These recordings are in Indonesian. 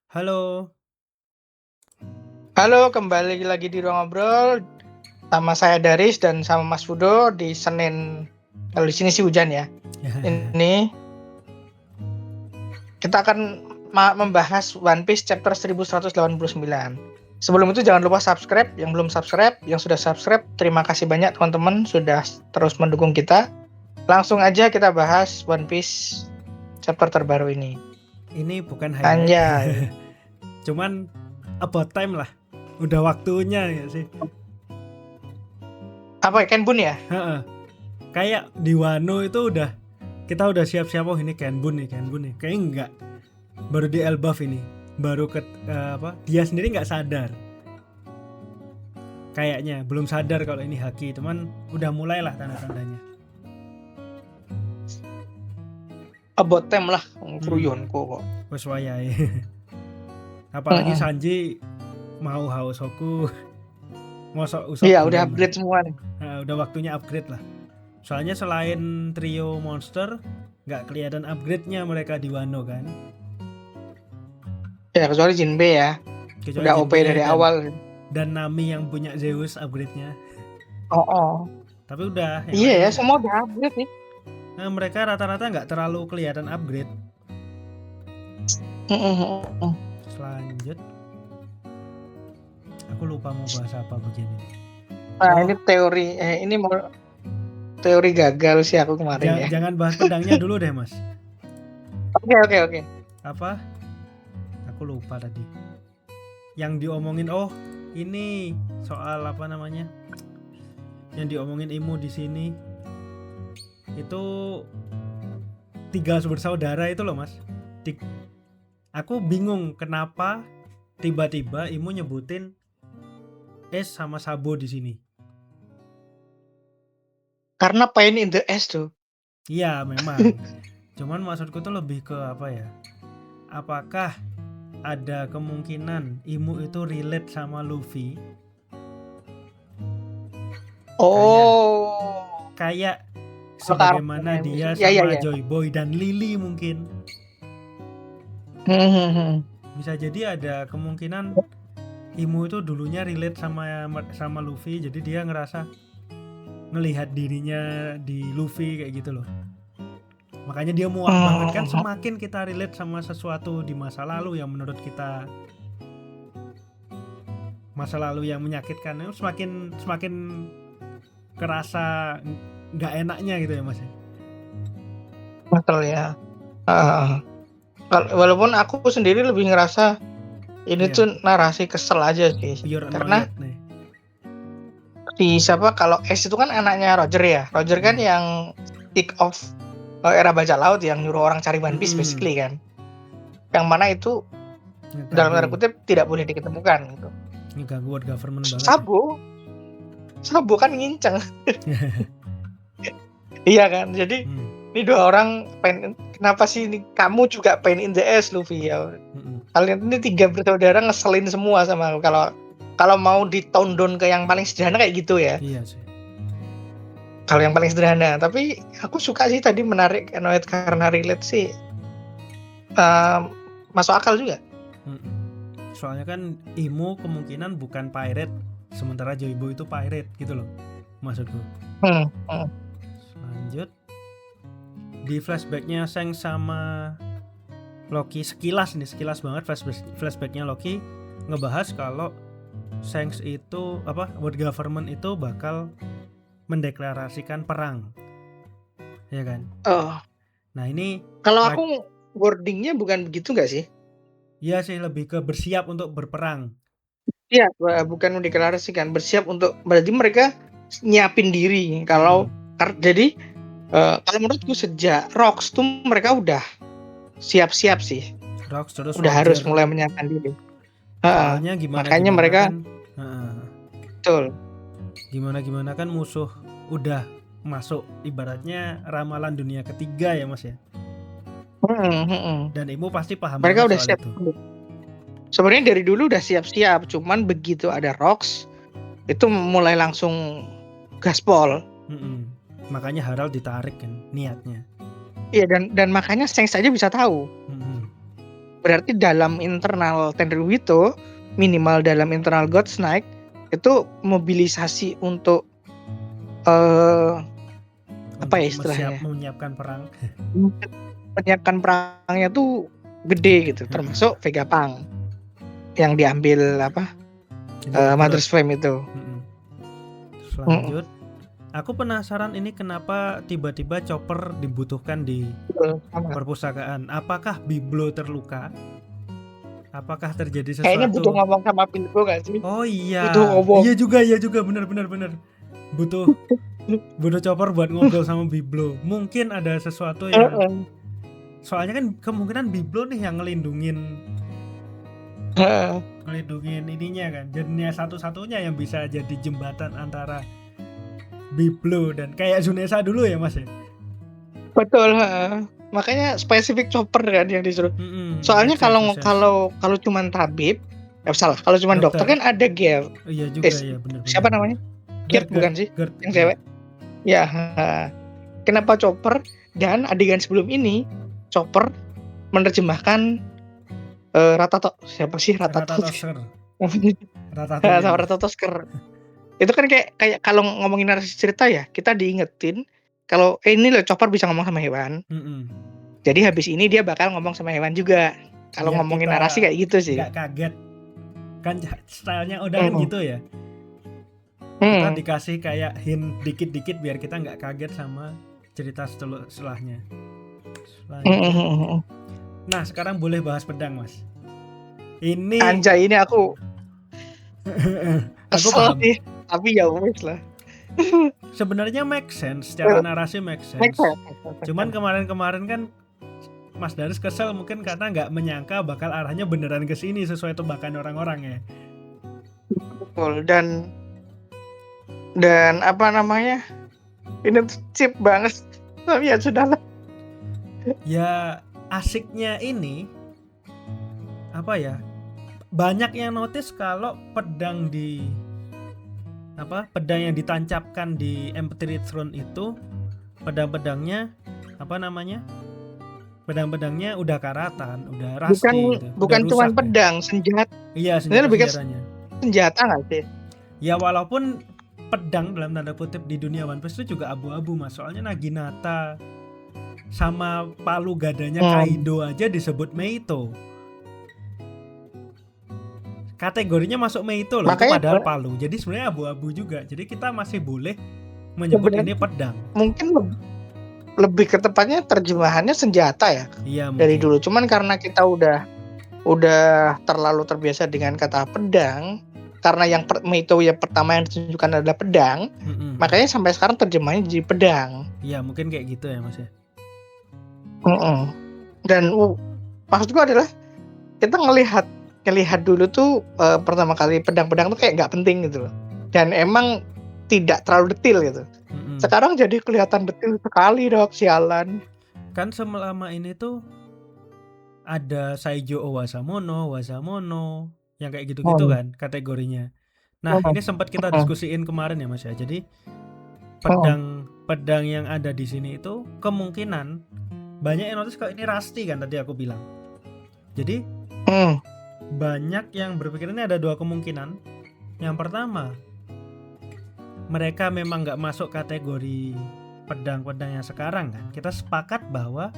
Halo. Halo, kembali lagi di Ruang Ngobrol sama saya Daris dan sama Mas Fudo di Senin. Kalau di sini sih hujan ya. Ini kita akan membahas One Piece chapter 1189. Sebelum itu jangan lupa subscribe, yang belum subscribe, yang sudah subscribe, terima kasih banyak teman-teman sudah terus mendukung kita. Langsung aja kita bahas One Piece chapter terbaru ini. Ini bukan highlight. Anjay. Cuman about time lah. Udah waktunya ya sih. Apa ya, Kenbun ya? Heeh. Kayak di Wano itu kita udah siap-siap, oh ini Kenbun nih. Kayaknya enggak. Baru di Elbaf ini. Baru dia sendiri nggak sadar. Kayaknya belum sadar kalau ini Haki, cuman udah mulailah tanda-tandanya. About time lah, Fruyonko kok. Wes wayahe. Apalagi Sanji mau Haosoku. Mosok Usopp Iya, belum. udah upgrade semua nih. Nah, udah waktunya upgrade lah. Soalnya selain trio monster, nggak kelihatan upgrade-nya mereka di Wano kan. Ya, kecuali Jinbe ya. Kecuali Udah OP Jinbe dari awal. Dan Nami yang punya Zeus upgrade-nya. Oh. Tapi udah. Iya ya, semua udah upgrade nih. Nah, mereka rata-rata nggak terlalu kelihatan upgrade. Selanjut. Aku lupa mau bahas apa begini. Nah, ini teori gagal sih aku kemarin ya. Jangan bahas pedangnya dulu deh, Mas. Oke. Apa? Aku lupa tadi. Yang diomongin, ini soal apa namanya? Yang diomongin Imu di sini itu 3 bersaudara itu loh, Mas. Aku bingung kenapa tiba-tiba Imu nyebutin Es sama Sabo di sini. Karena pain in the ass tuh. Iya, memang. Cuman maksudku tuh lebih ke apa ya? Apakah ada kemungkinan Imu itu relate sama Luffy? Kayak sebagaimana dia sama Joy Boy dan Lily mungkin. Bisa jadi ada kemungkinan Imu itu dulunya relate sama Luffy, jadi dia ngerasa ngelihat dirinya di Luffy kayak gitu loh. Makanya dia muak banget kan, semakin kita relate sama sesuatu di masa lalu yang menurut kita masa lalu yang menyakitkan, semakin kerasa nggak enaknya gitu ya, Mas. Betul ya. Walaupun aku sendiri lebih ngerasa ini tuh narasi kesel aja sih. Karena kalau S itu kan anaknya Roger ya. Roger kan yang kick off era bajak laut yang nyuruh orang cari One Piece basically kan. Yang mana itu dalam tanda kutip tidak boleh diketemukan gitu. Ini ganggu world government banget. Sabo kan nginceng. Iya kan. Jadi ini dua orang kenapa sih ini kamu juga pain in the ass Luffy ya. Kalian ini 3 bersaudara ngeselin semua sama aku. Kalau mau di-tone down ke yang paling sederhana kayak gitu ya. Iya sih. Kalau yang paling sederhana, tapi aku suka sih tadi menarik karena relate sih. Masuk akal juga. Soalnya kan Imu kemungkinan bukan pirate, sementara Joy Boy itu pirate gitu loh, maksudku. Lanjut di flashbacknya Seng sama Loki, sekilas banget flashbacknya Loki ngebahas kalau Shanks itu world government itu bakal mendeklarasikan perang, ya kan? Nah ini kalau aku wordingnya bukan begitu nggak sih? Iya sih, lebih ke bersiap untuk berperang. Iya, bukan mendeklarasikan, bersiap untuk, berarti mereka nyiapin diri. Jadi kalau menurutku sejak Rocks tuh mereka udah siap-siap sih. Rocks terus udah Roger. Harus mulai menyiapkan diri. Soalnya makanya mereka kan, betul. Gimana kan musuh udah masuk ibaratnya ramalan dunia ketiga ya Mas ya. Dan Imu pasti paham mereka udah siap. Itu. Sebenarnya dari dulu udah siap-siap, cuman begitu ada Rocks itu mulai langsung gaspol. Makanya Harald ditarik kan niatnya. Iya, dan makanya Shanks saja bisa tahu. berarti dalam internal Tenryubito, minimal dalam internal God's Knight itu mobilisasi untuk apa ya istilahnya, menyiapkan perang. menyiapkan perangnya tuh gede gitu, termasuk Vegapunk yang diambil Mother's Flame itu. Terus lanjut, aku penasaran ini kenapa tiba-tiba Chopper dibutuhkan di perpustakaan. Apakah Biblo terluka? Apakah terjadi sesuatu? Kayaknya butuh ngomong sama Biblo gak sih? Oh iya. Butuh ngomong. Iya juga benar. Butuh Chopper buat ngobrol sama Biblo. Mungkin ada sesuatu yang soalnya kan kemungkinan Biblo nih yang ngelindungin ininya kan. Jadinya satu-satunya yang bisa jadi jembatan antara Biblo dan kayak Zunesa dulu ya Mas ya. Betul, makanya spesifik Chopper kan yang disuruh. Soalnya kalau cuman tabib, kalau cuman dokter kan ada Gert. Iya juga ya, benar. Siapa namanya? Gert bukan sih? Yang cewek. Ya, kenapa Chopper? Dan adegan sebelum ini Chopper menerjemahkan siapa sih Ratatosker? Ratatosker. Itu kan kayak kalau ngomongin narasi cerita ya, kita diingetin kalau ini loh Chopper bisa ngomong sama hewan. Jadi habis ini dia bakal ngomong sama hewan juga. Kalau ngomongin narasi kayak gitu sih. Gak kaget. Kan stylenya udah kan gitu ya. Kita dikasih kayak hint dikit-dikit biar kita nggak kaget sama cerita setelahnya. Nah sekarang boleh bahas pedang Mas. Ini anjay, ini aku paham. Tapi ya wes lah. Sebenarnya make sense, secara narasi make sense. Cuman kemarin kan Mas Darius kesel mungkin karena nggak menyangka bakal arahnya beneran ke sini sesuai tebakan orang-orang ya. Betul, dan apa namanya? Ini tuh cheap banget. Tapi ya sudahlah. Ya asiknya ini apa ya? Banyak yang notice kalau pedang yang ditancapkan di Empty Throne itu pedang-pedangnya pedang-pedangnya udah karatan, udah rusty bukan cuma pedang, senjata. Iya, senjatanya. Senjata nggak sih? Ya walaupun pedang dalam tanda kutip di dunia One Piece itu juga abu-abu Mas. Soalnya Naginata sama palu gadanya Kaido aja disebut Meito. Kategorinya masuk Meito loh, itu padahal palu. Jadi sebenarnya abu-abu juga. Jadi kita masih boleh menyebut ini pedang. Mungkin lebih ke tepatnya terjemahannya senjata ya. Iya, dari dulu. Cuman karena kita udah terlalu terbiasa dengan kata pedang, karena yang Meito yang pertama yang ditunjukkan adalah pedang, makanya sampai sekarang terjemahannya jadi pedang. Iya, mungkin kayak gitu ya Mas ya. Dan maksudku adalah kita ngelihat dulu tuh pertama kali pedang-pedang tuh kayak nggak penting gitu loh, dan emang tidak terlalu detail gitu. Sekarang jadi kelihatan detail sekali dok, sialan. Kan selama ini tuh ada Saijo Wasamono yang kayak gitu-gitu kan kategorinya. Nah ini sempat kita diskusiin kemarin ya Mas ya. Jadi pedang yang ada di sini itu kemungkinan banyak yang notice kalau ini rusty kan tadi aku bilang. Jadi banyak yang berpikir ini ada dua kemungkinan. Yang pertama, mereka memang nggak masuk kategori pedang-pedang yang sekarang kan. Kita sepakat bahwa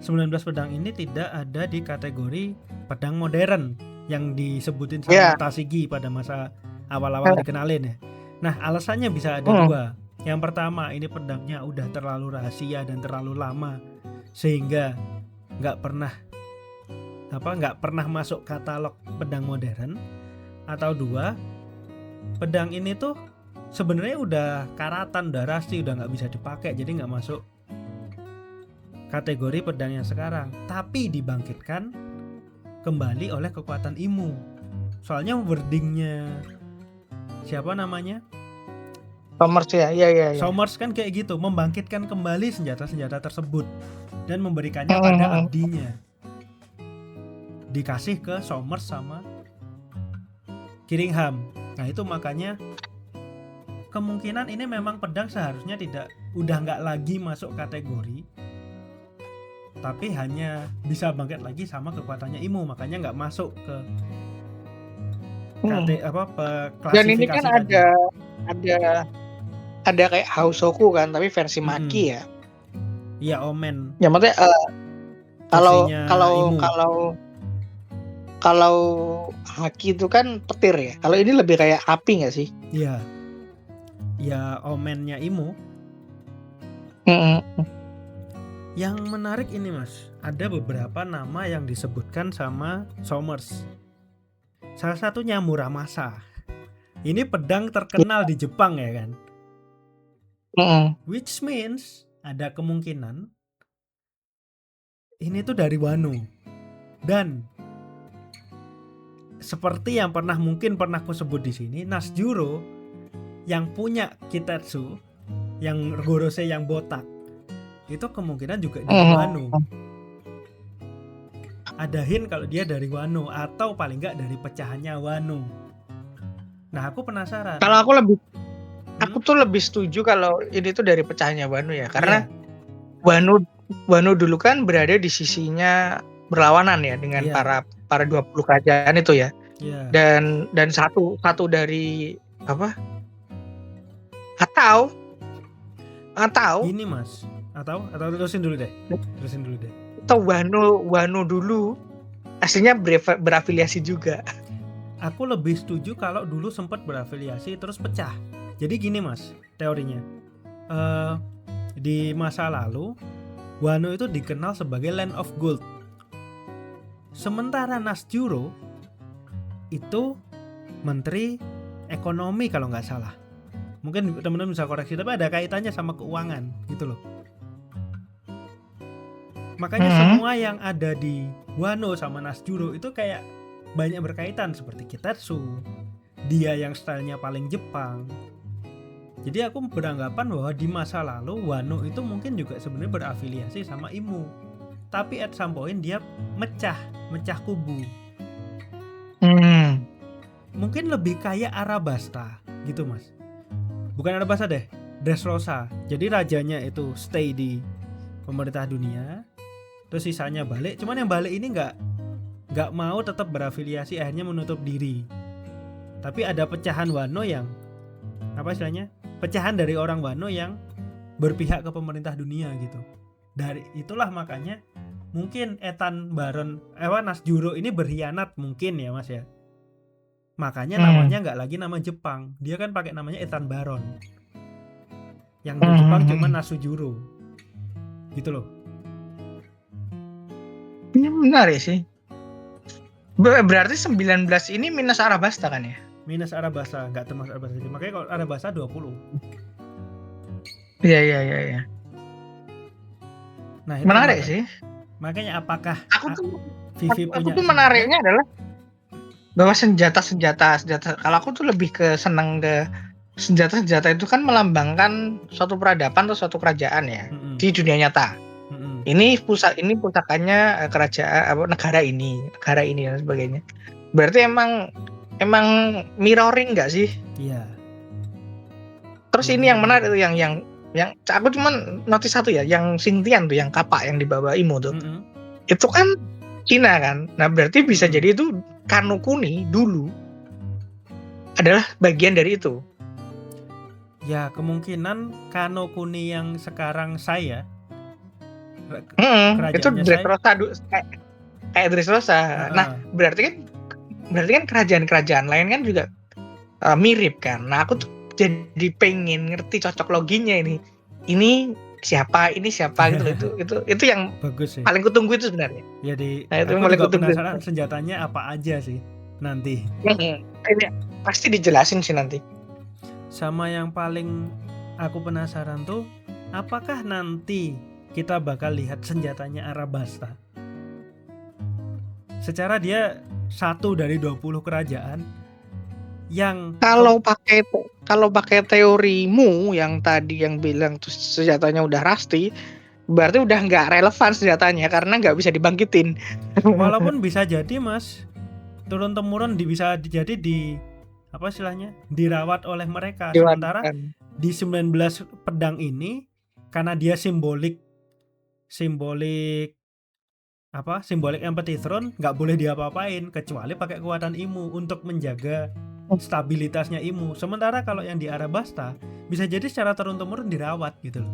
19 pedang ini tidak ada di kategori pedang modern yang disebutin sama Tashigi pada masa awal-awal dikenalin ya. Nah alasannya bisa ada dua. Yang pertama, ini pedangnya udah terlalu rahasia dan terlalu lama sehingga nggak pernah masuk katalog pedang modern. Atau dua, pedang ini tuh sebenarnya udah karatan, udah rusty, udah nggak bisa dipakai, jadi nggak masuk kategori pedang yang sekarang, tapi dibangkitkan kembali oleh kekuatan Imu. Soalnya wordingnya siapa namanya? Somers ya. Somers kan kayak gitu, membangkitkan kembali senjata-senjata tersebut dan memberikannya pada abdinya. Dikasih ke Somers sama Kiringham. Nah itu makanya kemungkinan ini memang pedang seharusnya udah nggak lagi masuk kategori tapi hanya bisa bangkit lagi sama kekuatannya Imo, makanya nggak masuk ke Dan ini kan klasifikasi tadi. ada kayak Hausoku kan, tapi versi Maki ya. Iya, Omen. Ya maksudnya kalau Haki itu kan petir ya. Kalau ini lebih kayak api nggak sih? Iya. Ya Omennya Imo. Yang menarik ini Mas, ada beberapa nama yang disebutkan sama Somers. Salah satunya Muramasa. Ini pedang terkenal di Jepang ya kan. Which means ada kemungkinan ini tuh dari Wano. Dan seperti yang mungkin pernah aku sebut di sini, Nasjuro yang punya Kitetsu, yang Gorose yang botak, itu kemungkinan juga dari Wano. Ada hint kalau dia dari Wano atau paling nggak dari pecahannya Wano. Nah, aku penasaran. Kalau aku tuh lebih setuju kalau ini tuh dari pecahannya Wano ya, karena Wano dulu kan berada di sisinya berlawanan ya dengan para 20 kerajaan itu ya. Dan satu dari apa? Atau gini Mas, atau terusin dulu deh. Atau Wano dulu aslinya berafiliasi juga. Aku lebih setuju kalau dulu sempat berafiliasi terus pecah. Jadi gini Mas, teorinya. Di masa lalu Wano itu dikenal sebagai Land of Gold. Sementara Nasjuro itu menteri ekonomi kalau nggak salah. Mungkin teman-teman bisa koreksi, tapi ada kaitannya sama keuangan gitu loh. Makanya semua yang ada di Wano sama Nasjuro itu kayak banyak berkaitan, seperti Kitetsu, dia yang stylenya paling Jepang. Jadi aku beranggapan bahwa di masa lalu Wano itu mungkin juga sebenarnya berafiliasi sama Imo. Tapi at some point dia mecah kubu. Mungkin lebih kayak Arabasta gitu Mas. Bukan Arabasta deh, Dressrosa. Jadi rajanya itu stay di pemerintah dunia, terus sisanya balik. Cuman yang balik ini nggak mau tetap berafiliasi, akhirnya menutup diri. Tapi ada pecahan Wano yang apa istilahnya? Pecahan dari orang Wano yang berpihak ke pemerintah dunia gitu. Dari itulah makanya mungkin Ethan Baron Nasjuro ini berkhianat mungkin ya Mas ya. Makanya namanya nggak lagi nama Jepang, dia kan pakai namanya Ethan Baron. Yang di Jepang cuma Nasujuro, gitu loh. Ini menarik sih. Berarti 19 ini minus Arabasta kan ya? Minus Arabasta, nggak termasuk Arabasta. Makanya kalau Arabasta 20. Iya. Nah, itu menarik sih. Makanya apakah aku tuh menariknya adalah bahwa senjata kalau aku tuh lebih ke seneng ke senjata itu kan melambangkan suatu peradaban atau suatu kerajaan ya di dunia nyata. Ini pusakanya kerajaan negara ini dan sebagainya. Berarti emang mirroring nggak sih? Iya. Terus ini yang menarik itu yang aku cuman notice satu ya, yang Xingtian tuh, yang kapak yang dibawa Imo tuh. Itu kan Cina kan. Nah, berarti bisa jadi itu Kano Kuni dulu adalah bagian dari itu. Ya, kemungkinan Kano Kuni yang sekarang saya itu Dressrosa kayak Dressrosa. Nah, berarti kan kerajaan-kerajaan lain kan juga mirip kan. Nah, aku tuh jadi pengen ngerti cocok loginya ini siapa gitu. itu yang bagus sih. Paling kutunggu itu sebenarnya. Jadi aku juga penasaran senjatanya apa aja sih nanti. Ini pasti dijelasin sih nanti. Sama yang paling aku penasaran tuh, apakah nanti kita bakal lihat senjatanya Arabasta? Secara dia satu dari 20 kerajaan yang kalau pakai teorimu yang tadi yang bilang tuh senjatanya udah rusty, berarti udah nggak relevan senjatanya karena nggak bisa dibangkitin. Walaupun bisa jadi Mas, turun temurun bisa jadi apa istilahnya, dirawat oleh mereka. Sementara di 19 pedang ini karena dia simbolik Symbolic Empathy Throne nggak boleh diapa-apain kecuali pakai kekuatan Imu untuk menjaga stabilitasnya Imu. Sementara kalau yang di Arabasta bisa jadi secara turun-temurun dirawat gitu loh.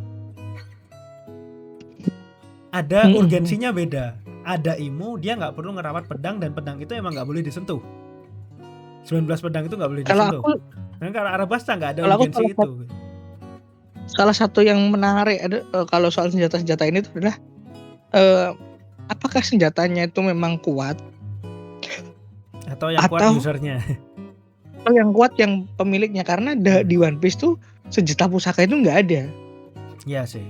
Ada urgensinya beda. Ada Imu, dia nggak perlu ngerawat pedang, dan pedang itu emang nggak boleh disentuh. 19 pedang itu nggak boleh Kalau disentuh. aku Dan kalau Arabasta nggak ada kalau aku urgensi itu. salah satu yang menarik kalau soal senjata-senjata ini tuh adalah apakah senjatanya itu memang kuat Atau yang kuat atau usernya. yang kuat yang pemiliknya, karena di One Piece tuh senjata pusaka itu nggak ada. Iya sih.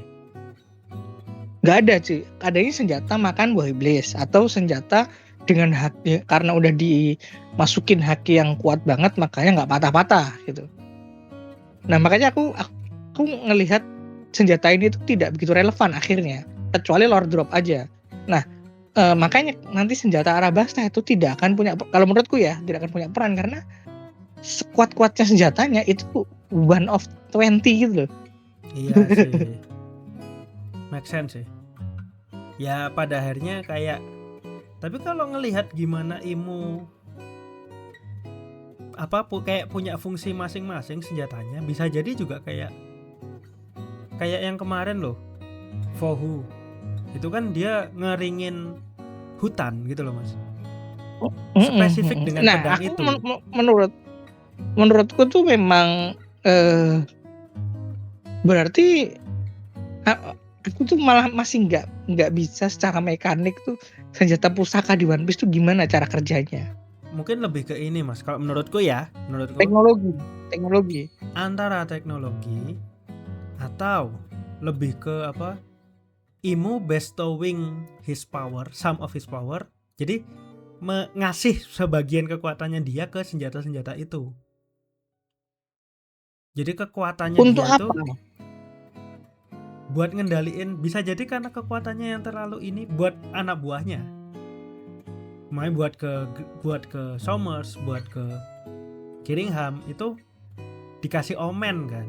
Nggak ada sih. Adanya senjata makan buah iblis atau senjata dengan haki, karena udah dimasukin haki yang kuat banget makanya nggak patah-patah gitu. Nah makanya aku ngelihat senjata ini tuh tidak begitu relevan akhirnya, kecuali Lord Drop aja. Nah makanya nanti senjata Arabasta itu tidak akan punya, kalau menurutku ya, tidak akan punya peran karena sekuat-kuatnya senjatanya itu 1 of 20 gitu loh. Iya sih. Make sense sih. Ya pada akhirnya kayak, tapi kalau ngelihat gimana Imu kayak punya fungsi masing-masing senjatanya, bisa jadi juga kayak yang kemarin loh, Vohu. Itu kan dia ngeringin hutan gitu loh Mas. Spesifik dengan pedang aku itu. menurutku tuh memang berarti aku tuh malah masih nggak bisa secara mekanik tuh senjata pusaka di One Piece tuh gimana cara kerjanya. Mungkin lebih ke ini Mas, kalau menurutku Teknologi antara teknologi atau lebih ke Imu bestowing his power, some of his power. Jadi ngasih sebagian kekuatannya dia ke senjata-senjata itu. Jadi kekuatannya untuk dia apa? tuh buat ngendaliin, bisa jadi karena kekuatannya yang terlalu ini buat anak buahnya. Main buat ke Somers, buat ke Kiringham itu dikasih omen kan.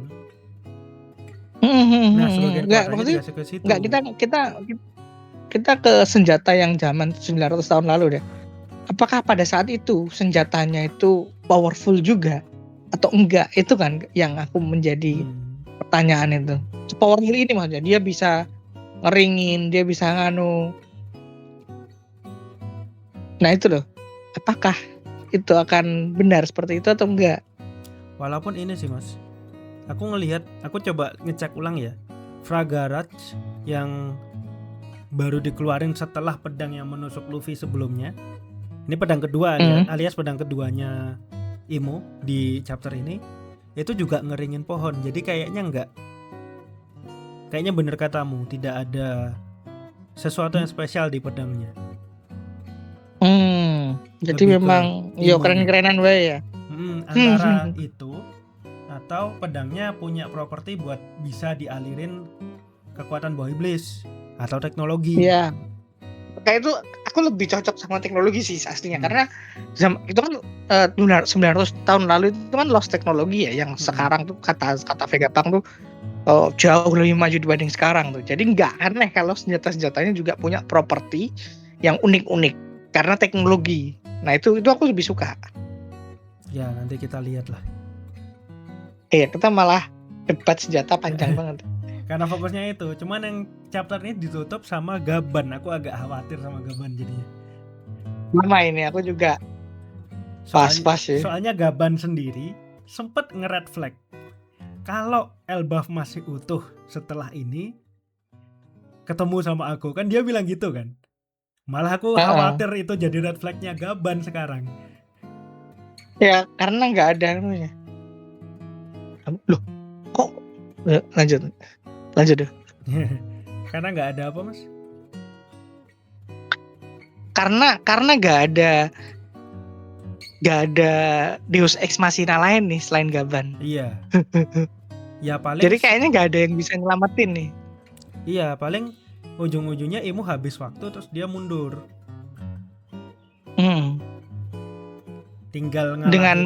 Nah, sebagian kekuatannya dikasih ke situ. Enggak, kita ke senjata yang zaman 900 tahun lalu deh. Apakah pada saat itu senjatanya itu powerful juga atau enggak? Itu kan yang aku menjadi pertanyaan itu. Powerful ini maksudnya dia bisa ngeringin, dia bisa nganu. Nah itu loh, apakah itu akan benar seperti itu atau enggak? Walaupun ini sih Mas, aku coba ngecek ulang ya, Fragaraj yang baru dikeluarin setelah pedang yang menusuk Luffy sebelumnya. Ini pedang kedua alias pedang keduanya Imu di chapter ini. Itu juga ngeringin pohon. Jadi kayaknya bener katamu, tidak ada sesuatu yang spesial di pedangnya. Jadi memang yo keren-kerenan wae ya. Antara itu atau pedangnya punya properti buat bisa dialirin kekuatan buah iblis atau teknologi. Iya. Kayak itu aku lebih cocok sama teknologi sih aslinya, karena itu kan 900 tahun lalu itu kan lost teknologi ya, yang sekarang tuh kata Vegapunk tuh jauh lebih maju dibanding sekarang tuh. Jadi nggak aneh kalau senjata-senjatanya juga punya properti yang unik-unik karena teknologi. Nah itu aku lebih suka. Ya nanti kita lihat lah. Iya, kita malah debat senjata panjang banget. Karena fokusnya itu, cuman yang chapter ini ditutup sama Gaban. Aku agak khawatir sama Gaban jadinya. Sama ini aku juga pas ya. Soalnya Gaban sendiri sempet nge-red flag. Kalau Elbaf masih utuh setelah ini ketemu sama aku, kan dia bilang gitu kan. Malah aku khawatir itu jadi red flagnya Gaban sekarang. Ya karena nggak ada namanya. Loh, kok lanjut deh. Karena nggak ada apa Mas? Karena nggak ada Deus Ex Machina lain nih selain Gaban. Iya. Ya paling. Jadi kayaknya nggak ada yang bisa nyelamatin nih. Iya, paling ujung-ujungnya Imu habis waktu terus dia mundur. Tinggal ngalahin. Dengan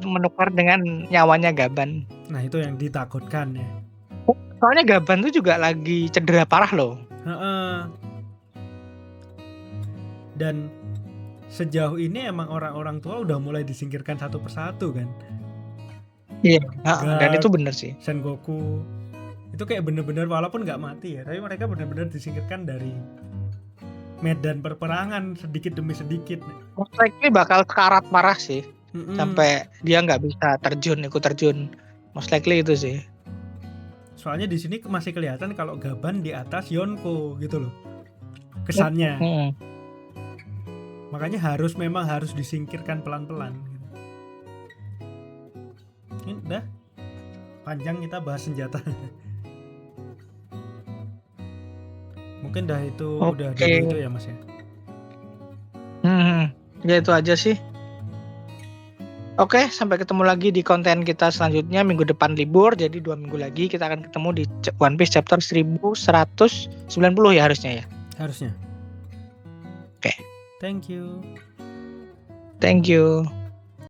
menukar dengan nyawanya Gaban. Nah itu yang ditakutkan ya. Soalnya Gaban tuh juga lagi cedera parah loh. Dan sejauh ini emang orang-orang tua udah mulai disingkirkan satu persatu kan. Iya, dan Garp, itu bener sih. Sengoku itu kayak bener-bener walaupun nggak mati ya, tapi mereka bener-bener disingkirkan dari medan perperangan sedikit demi sedikit. Most likely bakal sekarat parah sih, Mm-mm. sampai dia nggak bisa ikut terjun. Most likely itu sih. Soalnya di sini masih kelihatan kalau Gaban di atas Yonko gitu loh kesannya. Makanya memang harus disingkirkan pelan-pelan gitu. Ini udah panjang kita bahas senjata. Mungkin dah itu udah Oke. dulu itu ya Mas ya. Ya itu aja sih. Oke, sampai ketemu lagi di konten kita selanjutnya. Minggu depan libur, jadi 2 minggu lagi kita akan ketemu di One Piece chapter 1190 ya harusnya ya. Harusnya. Oke. Thank you. Thank you.